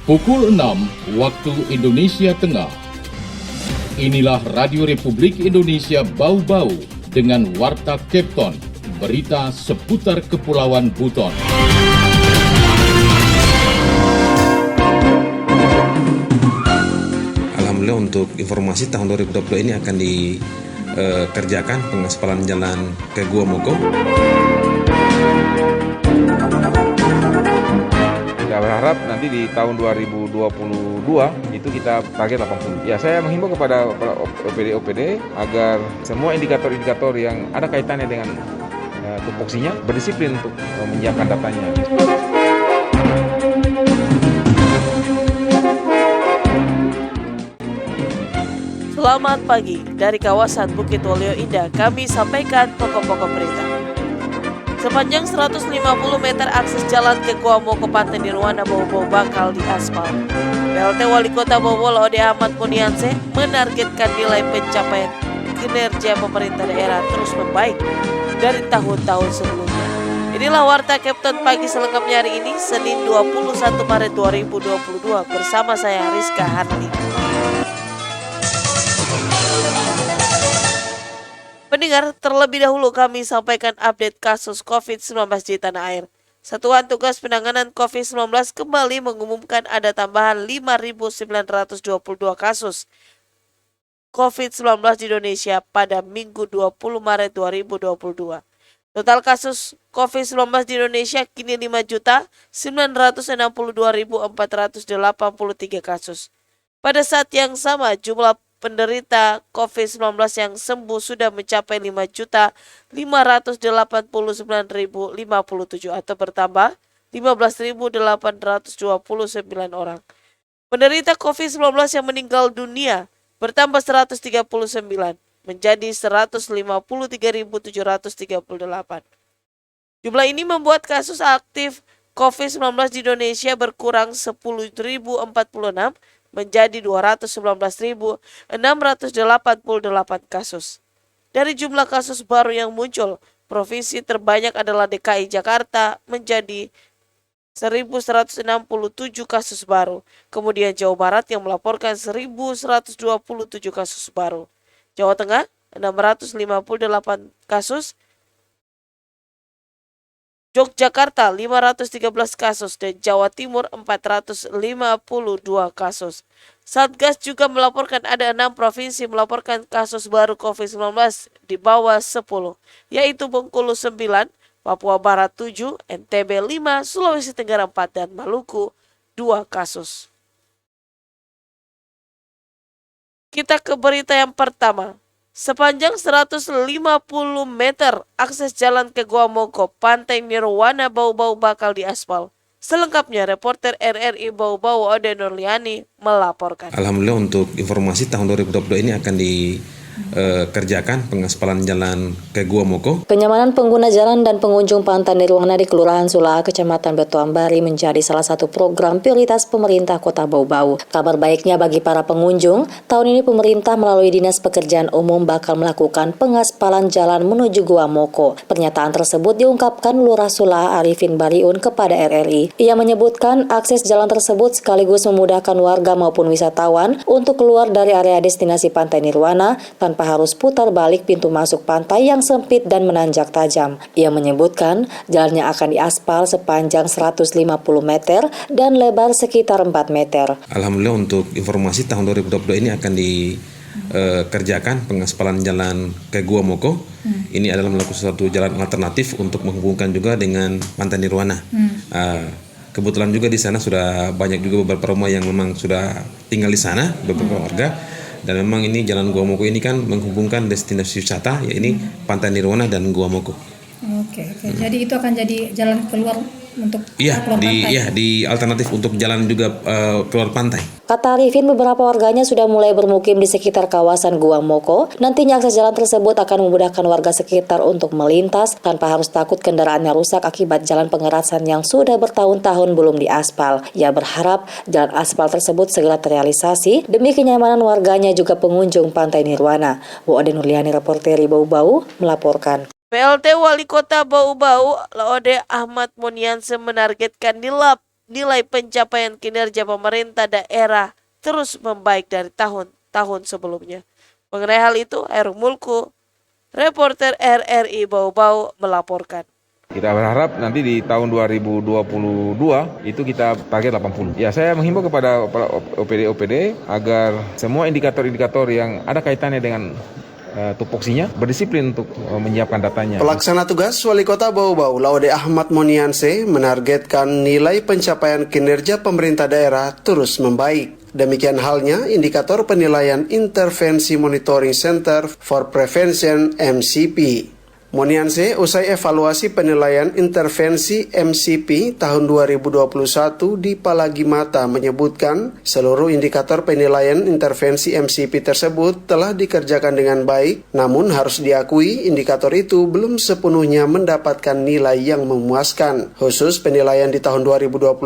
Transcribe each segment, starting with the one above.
Pukul 6 waktu Indonesia Tengah. Inilah Radio Republik Indonesia Bau-Bau dengan Warta Kepton, berita seputar Kepulauan Buton. Alhamdulillah untuk informasi tahun 2020 ini akan dikerjakan pengaspalan jalan ke Gua Moko. Kita berharap nanti di tahun 2022 itu kita target 80. Ya, saya menghimbau kepada OPD agar semua indikator-indikator yang ada kaitannya dengan tupoksinya berdisiplin untuk menyiapkan datanya. Selamat pagi, dari kawasan Bukit Waluyo Indah kami sampaikan pokok-pokok berita. Sepanjang 150 meter akses jalan ke Gua Moko Pantai Nirwana Bau-Bau bakal diaspal. PLT Wali Kota Bau-Bau Laode Ahmad Munianse menargetkan nilai pencapaian kinerja pemerintah daerah terus membaik dari tahun-tahun sebelumnya. Inilah Warta Kepton pagi selengkapnya hari ini, Senin 21 Maret 2022 bersama saya Rizka Harti. Pendengar, terlebih dahulu kami sampaikan update kasus COVID-19 di tanah air. Satuan Tugas Penanganan COVID-19 kembali mengumumkan ada tambahan 5.922 kasus COVID-19 di Indonesia pada Minggu 20 Maret 2022. Total kasus COVID-19 di Indonesia kini 5.962.483 kasus. Pada saat yang sama, jumlah penderita COVID-19 yang sembuh sudah mencapai 5.589.057 atau bertambah 15.829 orang. Penderita COVID-19 yang meninggal dunia bertambah 139 menjadi 153.738. Jumlah ini membuat kasus aktif COVID-19 di Indonesia berkurang 10.046 menjadi 211.688 kasus. Dari jumlah kasus baru yang muncul, provinsi terbanyak adalah DKI Jakarta menjadi 1.167 kasus baru. Kemudian Jawa Barat yang melaporkan 1.127 kasus baru. Jawa Tengah 658 kasus. Yogyakarta 513 kasus dan Jawa Timur 452 kasus. Satgas juga melaporkan ada 6 provinsi melaporkan kasus baru COVID-19 di bawah 10, yaitu Bengkulu 9, Papua Barat 7, NTB 5, Sulawesi Tenggara 4, dan Maluku 2 kasus. Kita ke berita yang pertama. Sepanjang 150 meter akses jalan ke Gua Moko Pantai Nirwana Bau-Bau bakal diaspal. Selengkapnya reporter RRI Bau-Bau Ode Nurliani melaporkan. Alhamdulillah untuk informasi tahun 2020 ini akan dikerjakan pengaspalan jalan ke Gua Moko. Kenyamanan pengguna jalan dan pengunjung Pantai Nirwana di Kelurahan Sula'a, Kecamatan Batu Ambari menjadi salah satu program prioritas pemerintah Kota Bau-Bau. Kabar baiknya bagi para pengunjung, tahun ini pemerintah melalui Dinas Pekerjaan Umum bakal melakukan pengaspalan jalan menuju Gua Moko. Pernyataan tersebut diungkapkan Lurah Sula'a Arifin Bariun kepada RRI. Ia menyebutkan akses jalan tersebut sekaligus memudahkan warga maupun wisatawan untuk keluar dari area destinasi Pantai Nirwana tanpa harus putar balik pintu masuk pantai yang sempit dan menanjak tajam. Ia menyebutkan jalannya akan diaspal sepanjang 150 meter dan lebar sekitar 4 meter. Alhamdulillah untuk informasi tahun 2020 ini akan dikerjakan pengaspalan jalan ke Gua Moko. Ini adalah melakukan suatu jalan alternatif untuk menghubungkan juga dengan Pantai Nirwana. Kebetulan juga di sana sudah banyak juga beberapa rumah yang memang sudah tinggal di sana, beberapa warga. Dan memang ini jalan Gua Moko ini kan menghubungkan destinasi wisata, yaitu Pantai Nirwana dan Gua Moko. Oke. Jadi itu akan jadi jalan keluar untuk keluar pantai. Di alternatif untuk jalan juga keluar pantai. Kata Arifin, beberapa warganya sudah mulai bermukim di sekitar kawasan Gua Moko. Nantinya akses jalan tersebut akan memudahkan warga sekitar untuk melintas tanpa harus takut kendaraannya rusak akibat jalan pengerasan yang sudah bertahun-tahun belum diaspal. Ia berharap jalan aspal tersebut segera terrealisasi demi kenyamanan warganya juga pengunjung Pantai Nirwana. Ode Nurliani, reporter Bau-Bau melaporkan. PLT Wali Kota Bau-Bau Laode Ahmad Munianse menargetkan nilai pencapaian kinerja pemerintah daerah terus membaik dari tahun-tahun sebelumnya. Mengenai hal itu, Heru Mulku, reporter RRI Bau-Bau melaporkan. Kita berharap nanti di tahun 2022 itu kita target 80. Ya, saya menghimbau kepada OPD-OPD agar semua indikator-indikator yang ada kaitannya dengan tupoksinya berdisiplin untuk menyiapkan datanya. Pelaksana tugas Wali Kota Bau-Bau, Laude Ahmad Monianse, menargetkan nilai pencapaian kinerja pemerintah daerah terus membaik. Demikian halnya indikator penilaian Intervensi Monitoring Center for Prevention MCP. Monianse usai evaluasi penilaian intervensi MCP tahun 2021 di Palagi Mata menyebutkan seluruh indikator penilaian intervensi MCP tersebut telah dikerjakan dengan baik, namun harus diakui indikator itu belum sepenuhnya mendapatkan nilai yang memuaskan. Khusus penilaian di tahun 2021,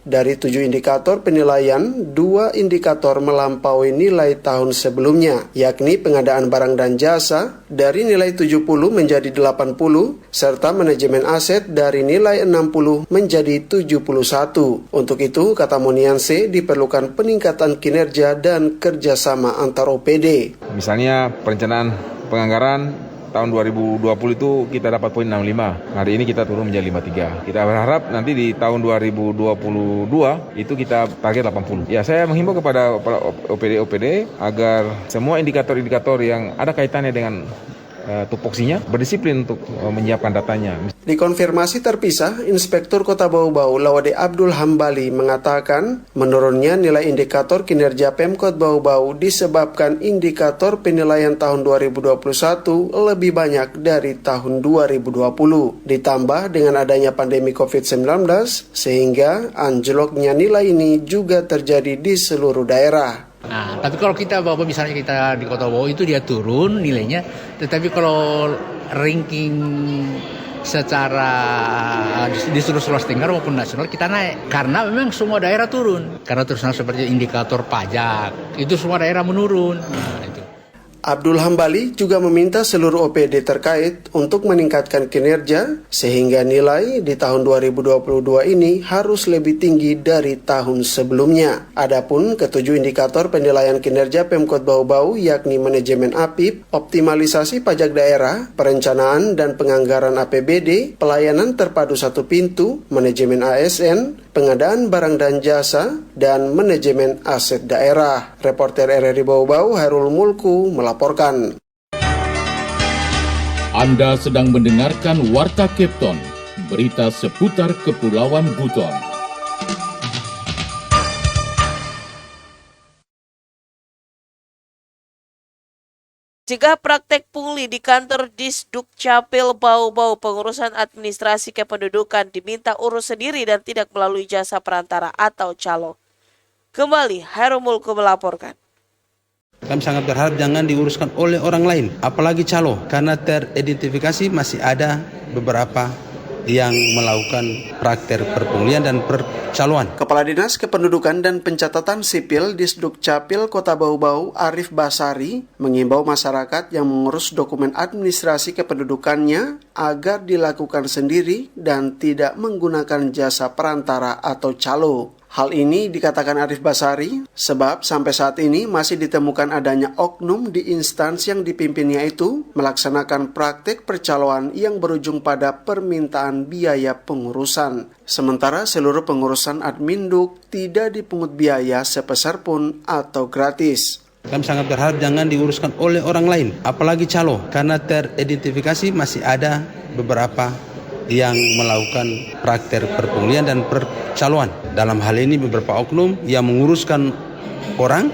dari 7 indikator penilaian, 2 indikator melampaui nilai tahun sebelumnya, yakni pengadaan barang dan jasa dari nilai 70 menjadi 80, serta manajemen aset dari nilai 60 menjadi 71. Untuk itu, kata Monianse, diperlukan peningkatan kinerja dan kerjasama antar OPD. Misalnya perencanaan penganggaran tahun 2020 itu kita dapat poin 65. Hari ini kita turun menjadi 53. Kita berharap nanti di tahun 2022 itu kita target 80. Ya, saya menghimbau kepada OPD-OPD agar semua indikator-indikator yang ada kaitannya dengan tupoksinya berdisiplin untuk menyiapkan datanya. Dikonfirmasi terpisah, Inspektur Kota Bau-Bau Laude Abdul Hambali mengatakan menurunnya nilai indikator kinerja Pemkot Bau-Bau disebabkan indikator penilaian tahun 2021 lebih banyak dari tahun 2020. Ditambah dengan adanya pandemi COVID-19 sehingga anjloknya nilai ini juga terjadi di seluruh daerah. Nah, tapi kalau kita bawa misalnya kita di Kota Bau itu dia turun nilainya, tetapi kalau ranking secara di seluruh Sulawesi Tenggara maupun nasional kita naik karena memang semua daerah turun. Karena terus seperti indikator pajak itu semua daerah menurun. Nah, itu. Abdul Hambali juga meminta seluruh OPD terkait untuk meningkatkan kinerja sehingga nilai di tahun 2022 ini harus lebih tinggi dari tahun sebelumnya. Adapun ketujuh indikator penilaian kinerja Pemkot Bau-Bau yakni manajemen APIP, optimalisasi pajak daerah, perencanaan dan penganggaran APBD, pelayanan terpadu satu pintu, manajemen ASN, pengadaan barang dan jasa, dan manajemen aset daerah. Reporter RRI Bau-Bau Herul Mulku melaporkan. Anda sedang mendengarkan Warta Kepton, berita seputar Kepulauan Buton. Jika praktek pungli di kantor Disduk Capil Bau-Bau pengurusan administrasi kependudukan diminta urus sendiri dan tidak melalui jasa perantara atau calo. Kembali, Heru Mulku melaporkan. Kami sangat berharap jangan diuruskan oleh orang lain, apalagi calo, karena teridentifikasi masih ada beberapa yang melakukan praktek perpunglian dan percaloan. Kepala Dinas Kependudukan dan Pencatatan Sipil Disduk Capil Kota Bau-Bau Arif Basari mengimbau masyarakat yang mengurus dokumen administrasi kependudukannya agar dilakukan sendiri dan tidak menggunakan jasa perantara atau calo. Hal ini dikatakan Arif Basari sebab sampai saat ini masih ditemukan adanya oknum di instansi yang dipimpinnya itu melaksanakan praktik percaloan yang berujung pada permintaan biaya pengurusan. Sementara seluruh pengurusan adminduk tidak dipungut biaya sebesar pun atau gratis. Kami sangat berharap jangan diuruskan oleh orang lain, apalagi calo, karena teridentifikasi masih ada beberapa yang melakukan praktek perpunglian dan percaloan. Dalam hal ini beberapa oknum yang menguruskan orang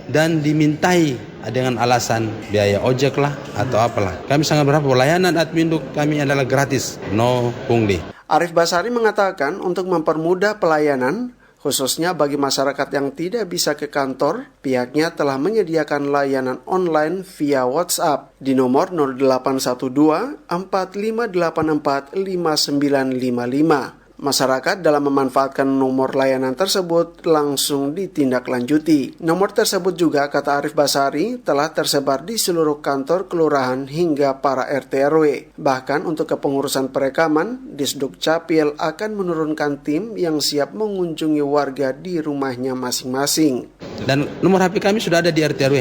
dan dimintai dengan alasan biaya ojek lah atau apalah. Kami sangat berharap layanan adminduk kami adalah gratis, no pungli. Arif Basari mengatakan untuk mempermudah pelayanan, khususnya bagi masyarakat yang tidak bisa ke kantor, pihaknya telah menyediakan layanan online via WhatsApp di nomor 0812 4584 5955. Masyarakat dalam memanfaatkan nomor layanan tersebut langsung ditindaklanjuti. Nomor tersebut juga, kata Arif Basari, telah tersebar di seluruh kantor kelurahan hingga para RT RW. Bahkan untuk kepengurusan perekaman, Disduk Capil akan menurunkan tim yang siap mengunjungi warga di rumahnya masing-masing. Dan nomor HP kami sudah ada di RT RW.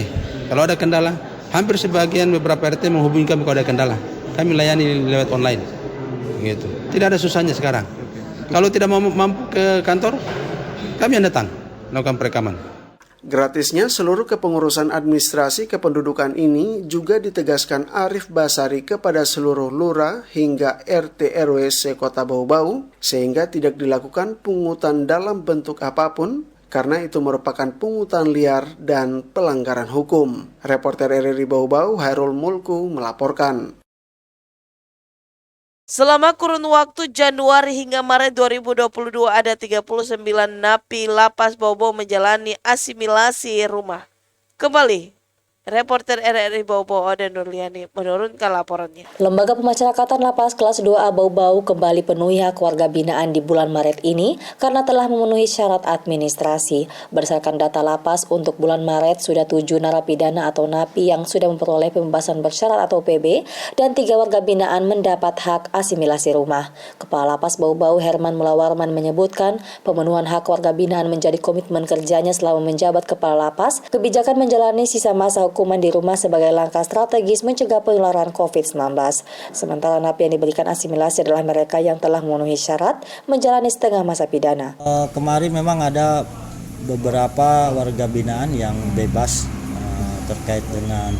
Kalau ada kendala, hampir sebagian beberapa RT menghubungi kami kalau ada kendala. Kami layani lewat online. Gitu. Tidak ada susahnya sekarang. Kalau tidak mampu ke kantor, kami yang datang melakukan perekaman. Gratisnya seluruh kepengurusan administrasi kependudukan ini juga ditegaskan Arif Basari kepada seluruh lurah hingga RT RW se-Kota Bau-Bau, sehingga tidak dilakukan pungutan dalam bentuk apapun, karena itu merupakan pungutan liar dan pelanggaran hukum. Reporter RRI Bau-Bau, Hairul Mulku, melaporkan. Selama kurun waktu Januari hingga Maret 2022 ada 39 napi lapas Bau-Bau menjalani asimilasi rumah. Kembali, reporter RRI Bau-Bau Oden Nurliani menurunkan laporannya. Lembaga Pemasyarakatan Lapas Kelas 2A Bau-Bau kembali penuhi hak warga binaan di bulan Maret ini karena telah memenuhi syarat administrasi. Berdasarkan data lapas, untuk bulan Maret sudah 7 narapidana atau napi yang sudah memperoleh pembebasan bersyarat atau PB dan 3 warga binaan mendapat hak asimilasi rumah. Kepala Lapas Bau-Bau Herman Mulawarman menyebutkan pemenuhan hak warga binaan menjadi komitmen kerjanya selama menjabat Kepala Lapas. Kebijakan menjalani sisa masa hukuman di rumah sebagai langkah strategis mencegah penularan COVID-19. Sementara napi yang diberikan asimilasi adalah mereka yang telah memenuhi syarat menjalani setengah masa pidana. Kemarin memang ada beberapa warga binaan yang bebas terkait dengan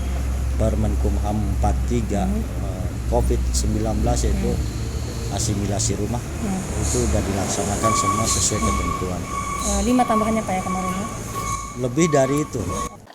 Permenkumham 43 COVID-19 yaitu asimilasi rumah. Itu sudah dilaksanakan semua sesuai ketentuan. 5 tambahannya Pak ya kemarin ya? Lebih dari itu.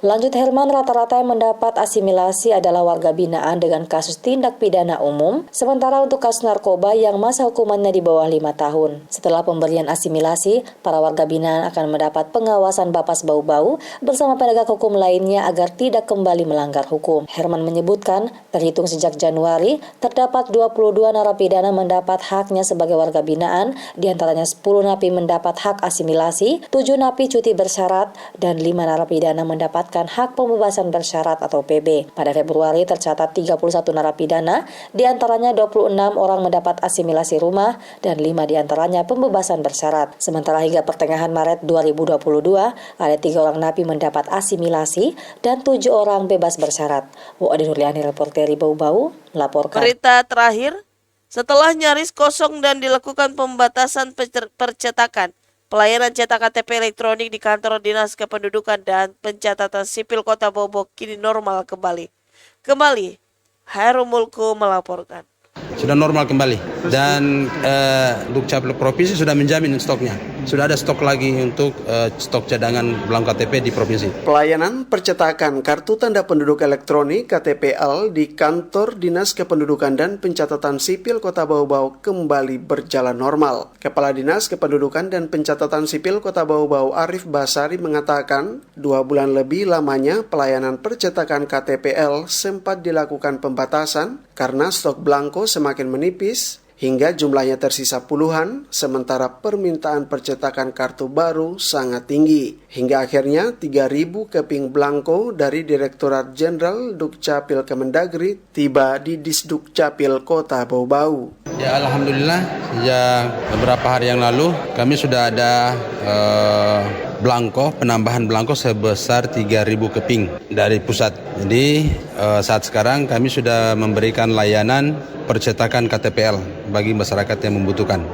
Lanjut Herman, rata-rata yang mendapat asimilasi adalah warga binaan dengan kasus tindak pidana umum, sementara untuk kasus narkoba yang masa hukumannya di bawah 5 tahun. Setelah pemberian asimilasi, para warga binaan akan mendapat pengawasan Bapas Bau-Bau bersama penegak hukum lainnya agar tidak kembali melanggar hukum. Herman menyebutkan, terhitung sejak Januari, terdapat 22 narapidana mendapat haknya sebagai warga binaan, diantaranya 10 napi mendapat hak asimilasi, 7 napi cuti bersyarat, dan 5 narapidana mendapat hak pembebasan bersyarat atau PB. Pada Februari tercatat 31 narapidana, diantaranya 26 orang mendapat asimilasi rumah dan 5 diantaranya pembebasan bersyarat. Sementara hingga pertengahan Maret 2022, ada 3 orang napi mendapat asimilasi dan 7 orang bebas bersyarat. Oden Nurliani, reporter Bau-Bau, melaporkan. Berita terakhir, setelah nyaris kosong dan dilakukan pembatasan percetakan, pelayanan cetak KTP elektronik di kantor Dinas Kependudukan dan Pencatatan Sipil Kota Bau-Bau kini normal kembali. Hairul Mulku melaporkan. Sudah normal kembali dan Dukcapil Provinsi sudah menjamin stoknya. Sudah ada stok lagi untuk stok cadangan belangko KTP di provinsi. Pelayanan percetakan kartu tanda penduduk elektronik KTPL di kantor Dinas Kependudukan dan Pencatatan Sipil Kota Bau-Bau kembali berjalan normal. Kepala Dinas Kependudukan dan Pencatatan Sipil Kota Bau-Bau Arif Basari mengatakan 2 bulan lebih lamanya pelayanan percetakan KTPL sempat dilakukan pembatasan karena stok belangko semakin menipis hingga jumlahnya tersisa puluhan, sementara permintaan percetakan kartu baru sangat tinggi. Hingga akhirnya 3.000 keping belangko dari Direktorat Jenderal Dukcapil Kemendagri tiba di Disdukcapil Kota Bau-Bau. Ya alhamdulillah, sejak beberapa hari yang lalu kami sudah ada penambahan belangko sebesar 3.000 keping dari pusat. Jadi saat sekarang kami sudah memberikan layanan percetakan KTPL bagi masyarakat yang membutuhkan.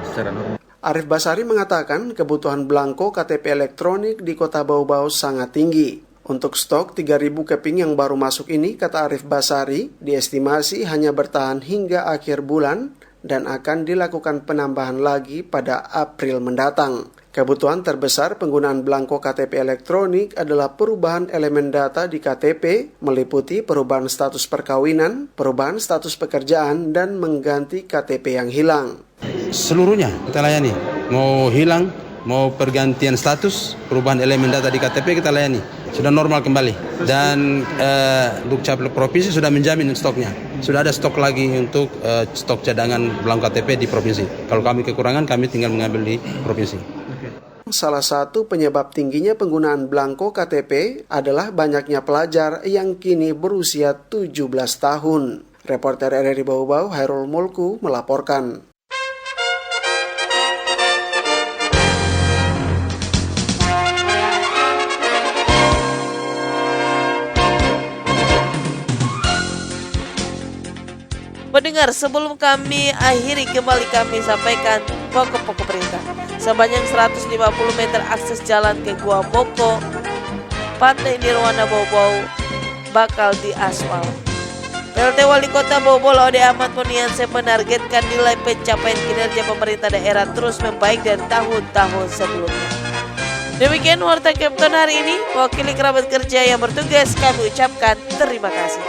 Arif Basari mengatakan kebutuhan belangko KTP elektronik di Kota Bau-Bau sangat tinggi. Untuk stok 3.000 keping yang baru masuk ini, kata Arif Basari, diestimasi hanya bertahan hingga akhir bulan dan akan dilakukan penambahan lagi pada April mendatang. Kebutuhan terbesar penggunaan belangko KTP elektronik adalah perubahan elemen data di KTP, meliputi perubahan status perkawinan, perubahan status pekerjaan, dan mengganti KTP yang hilang. Seluruhnya kita layani, mau hilang, mau pergantian status, perubahan elemen data di KTP kita layani. Sudah normal kembali dan Dukcapil Provinsi sudah menjamin stoknya. sudah ada stok lagi untuk stok cadangan belangko KTP di provinsi. Kalau kami kekurangan, kami tinggal mengambil di provinsi. Salah satu penyebab tingginya penggunaan belangko KTP adalah banyaknya pelajar yang kini berusia 17 tahun. Reporter RRI Bau-Bau Hairul Mulku melaporkan. Pendengar, sebelum kami akhiri kembali kami sampaikan pokok-pokok berita. Sebanyak 150 meter akses jalan ke Gua Moko, Pantai Nirwana Bau-Bau bakal diaspal. PLT Wali Kota Bau-Bau Laude Ahmad Monianse menargetkan nilai pencapaian kinerja pemerintah daerah terus membaik dari tahun-tahun sebelumnya. Demikian Warta Kepton hari ini. Mewakili kerabat kerja yang bertugas, kami ucapkan terima kasih.